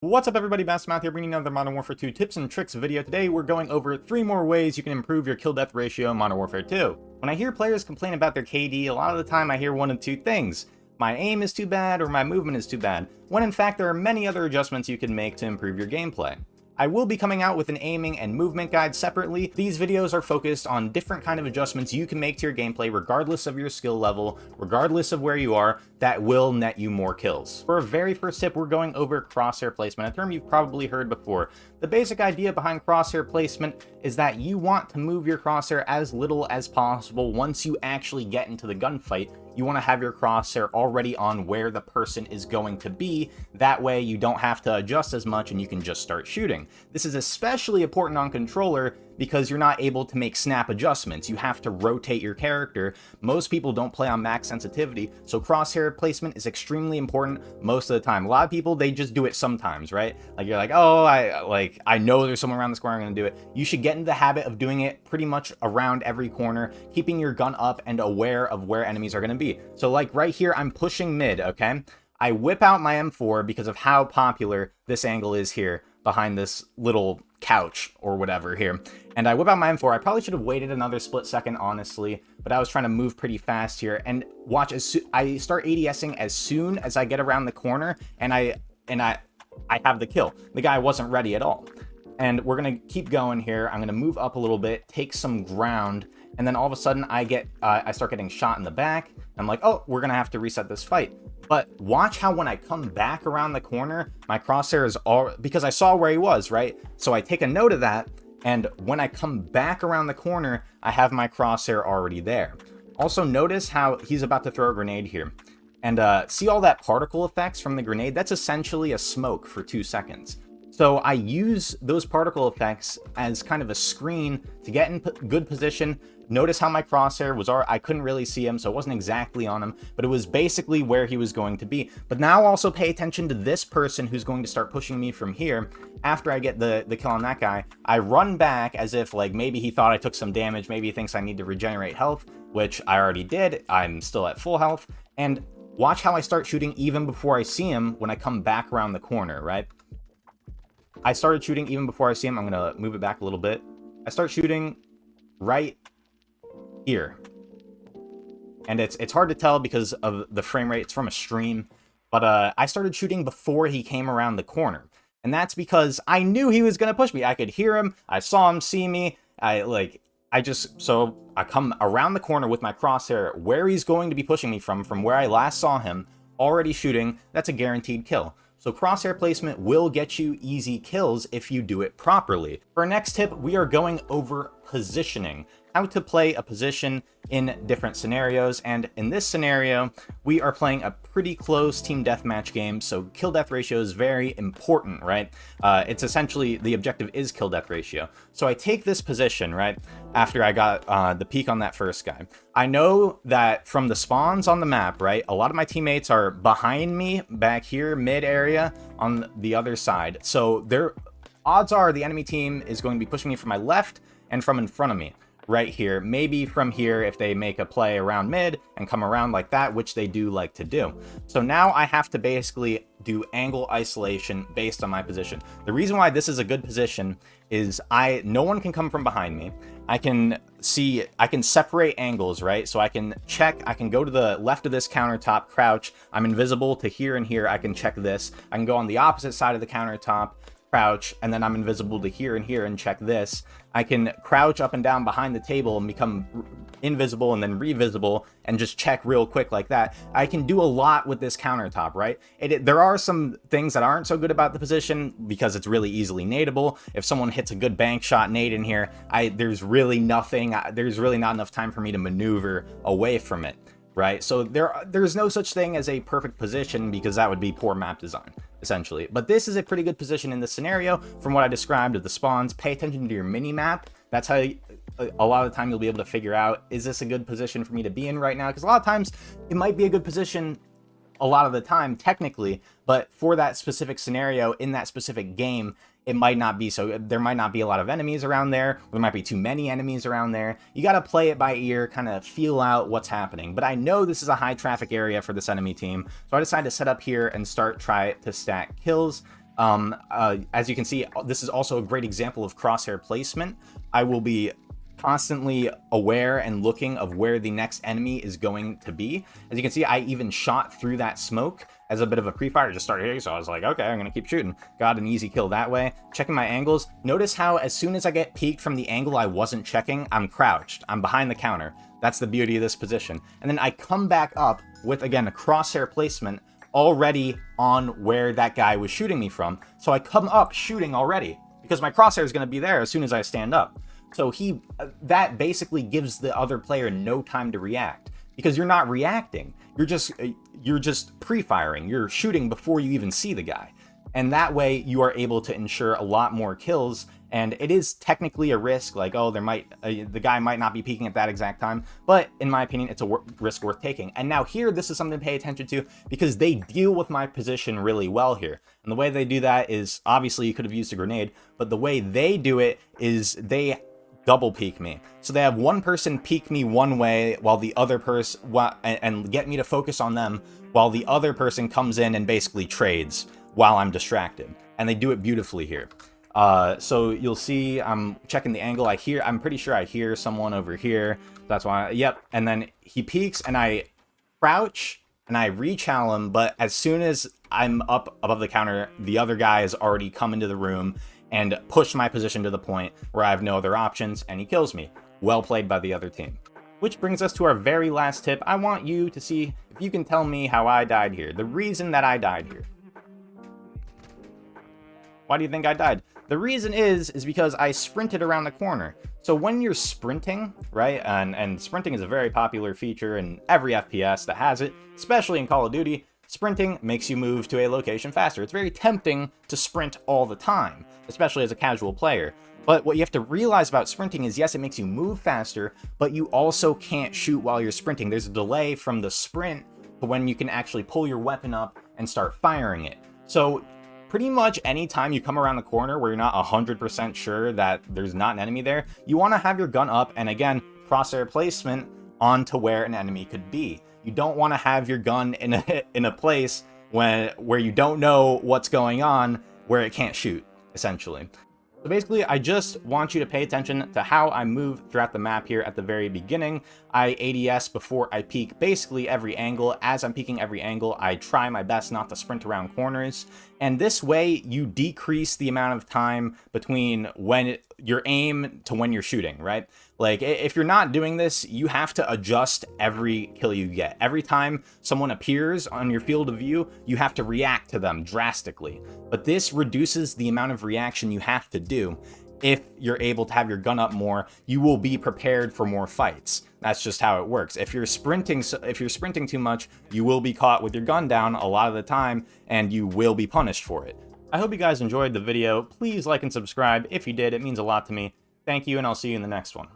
What's up everybody, Matt here bringing another Modern Warfare 2 tips and tricks video. Today we're going over 3 more ways you can improve your kill-death ratio in Modern Warfare 2. When I hear players complain about their KD, a lot of the time I hear one of two things. My aim is too bad or my movement is too bad, when in fact there are many other adjustments you can make to improve your gameplay. I will be coming out with an aiming and movement guide separately. These videos are focused on different kind of adjustments you can make to your gameplay regardless of your skill level, regardless of where you are, that will net you more kills. For our very first tip, we're going over crosshair placement, a term you've probably heard before. The basic idea behind crosshair placement is that you want to move your crosshair as little as possible. Once you actually get into the gunfight, you want to have your crosshair already on where the person is going to be. That way you don't have to adjust as much and you can just start shooting. This is especially important on controller because you're not able to make snap adjustments. You have to rotate your character. Most people don't play on max sensitivity, so crosshair placement is extremely important most of the time. A lot of people, they just do it sometimes, right? Like you're like, oh, I know there's someone around this corner, I'm gonna do it. You should get into the habit of doing it pretty much around every corner, keeping your gun up and aware of where enemies are gonna be. So like right here, I'm pushing mid, okay? I whip out my M4 because of how popular this angle is here behind this little couch or whatever here, and I whip out my M4. I probably should have waited another split second, honestly, but I was trying to move pretty fast here. And watch, I start ADSing as soon as I get around the corner, and I have the kill. The guy wasn't ready at all. And we're gonna keep going here. I'm gonna move up a little bit, take some ground, and then all of a sudden I start getting shot in the back. I'm like, oh, we're gonna have to reset this fight. But watch how when I come back around the corner, my crosshair is all, because I saw where he was, right? So I take a note of that, and when I come back around the corner, I have my crosshair already there. Also notice how he's about to throw a grenade here. And see all that particle effects from the grenade? That's essentially a smoke for 2 seconds. So I use those particle effects as kind of a screen to get in good position. Notice how my crosshair was, I couldn't really see him, so it wasn't exactly on him, but it was basically where he was going to be. But now also pay attention to this person who's going to start pushing me from here. After I get the kill on that guy, I run back as if like maybe he thought I took some damage, maybe he thinks I need to regenerate health, which I already did. I'm still at full health. And watch how I start shooting even before I see him when I come back around the corner, right? I started shooting even before I see him. I'm going to move it back a little bit. I start shooting right here. And it's hard to tell because of the frame rate. It's from a stream. But I started shooting before he came around the corner. And that's because I knew he was going to push me. I could hear him. I saw him see me. So I come around the corner with my crosshair where he's going to be pushing me from where I last saw him, already shooting. That's a guaranteed kill. So crosshair placement will get you easy kills if you do it properly. For our next tip, we are going over positioning, how to play a position in different scenarios. And in this scenario, we are playing a pretty close team deathmatch game, so kill death ratio is very important, right? It's essentially, the objective is kill death ratio. So I take this position, right, after I got the peek on that first guy. I know that from the spawns on the map, right, a lot of my teammates are behind me back here, mid area on the other side. So their odds are the enemy team is going to be pushing me from my left and from in front of me. Right here, maybe from here if they make a play around mid and come around like that, which they do like to do. So now I have to basically do angle isolation based on my position. The reason why this is a good position is no one can come from behind me. I can separate angles, right? So I can check, I can go to the left of this countertop, crouch, I'm invisible to here and here, I can check this. I can go on the opposite side of the countertop, crouch, and then I'm invisible to here and check this. I can crouch up and down behind the table and become invisible and then revisible and just check real quick like that. I can do a lot with this countertop, right? There are some things that aren't so good about the position because it's really easily nadeable. If someone hits a good bank shot nade in here, there's really not enough time for me to maneuver away from it, right? So there's no such thing as a perfect position because that would be poor map design, essentially. But this is a pretty good position in this scenario from what I described of the spawns. Pay attention to your mini map. That's how a lot of the time you'll be able to figure out, is this a good position for me to be in right now? Because a lot of times it might be a good position a lot of the time technically, but for that specific scenario in that specific game, it might not be. So there might not be a lot of enemies around there. There might be too many enemies around there. You got to play it by ear, kind of feel out what's happening. But I know this is a high traffic area for this enemy team, so I decided to set up here and try to stack kills. As you can see, this is also a great example of crosshair placement. I will be constantly aware and looking of where the next enemy is going to be. As you can see, I even shot through that smoke as a bit of a pre-fire. Just started hitting, so I was like, okay, I'm gonna keep shooting. Got an easy kill that way. Checking my angles. Notice how as soon as I get peeked from the angle I wasn't checking, I'm crouched. I'm behind the counter. That's the beauty of this position. And then I come back up with, again, a crosshair placement already on where that guy was shooting me from. So I come up shooting already because my crosshair is gonna be there as soon as I stand up. So that basically gives the other player no time to react, because you're not reacting. You're just pre-firing. You're shooting before you even see the guy. And that way you are able to ensure a lot more kills. And it is technically a risk, like, oh, the guy might not be peeking at that exact time, but in my opinion, it's a risk worth taking. And now here, this is something to pay attention to, because they deal with my position really well here. And the way they do that is, obviously you could have used a grenade, but the way they do it is they double peek me. So they have one person peek me one way while the other person, and get me to focus on them, while the other person comes in and basically trades while I'm distracted. And they do it beautifully here. So you'll see I'm checking the angle. I'm pretty sure I hear someone over here. That's why, yep. And then he peeks and I crouch and I rechow him. But as soon as I'm up above the counter, the other guy has already come into the room and pushed my position to the point where I have no other options, and he kills me. Well played by the other team. Which brings us to our very last tip. I want you to see if you can tell me how I died here. The reason that I died here. Why do you think I died? The reason is because I sprinted around the corner. So when you're sprinting, right, and sprinting is a very popular feature in every FPS that has it, especially in Call of Duty, sprinting makes you move to a location faster. It's very tempting to sprint all the time, especially as a casual player. But what you have to realize about sprinting is, yes, it makes you move faster, but you also can't shoot while you're sprinting. There's a delay from the sprint to when you can actually pull your weapon up and start firing it. So pretty much any time you come around the corner where you're not 100% sure that there's not an enemy there, you want to have your gun up and, again, crosshair placement onto where an enemy could be. You don't want to have your gun in a place where you don't know what's going on, where it can't shoot, essentially. So basically, I just want you to pay attention to how I move throughout the map here at the very beginning. I ADS before I peek basically every angle. As I'm peeking every angle, I try my best not to sprint around corners. And this way, you decrease the amount of time between your aim to when you're shooting, right? Like, if you're not doing this, you have to adjust every kill you get. Every time someone appears on your field of view, you have to react to them drastically. But this reduces the amount of reaction you have to do. If you're able to have your gun up more, you will be prepared for more fights. That's just how it works. If you're sprinting too much, you will be caught with your gun down a lot of the time, and you will be punished for it. I hope you guys enjoyed the video. Please like and subscribe. If you did, it means a lot to me. Thank you, and I'll see you in the next one.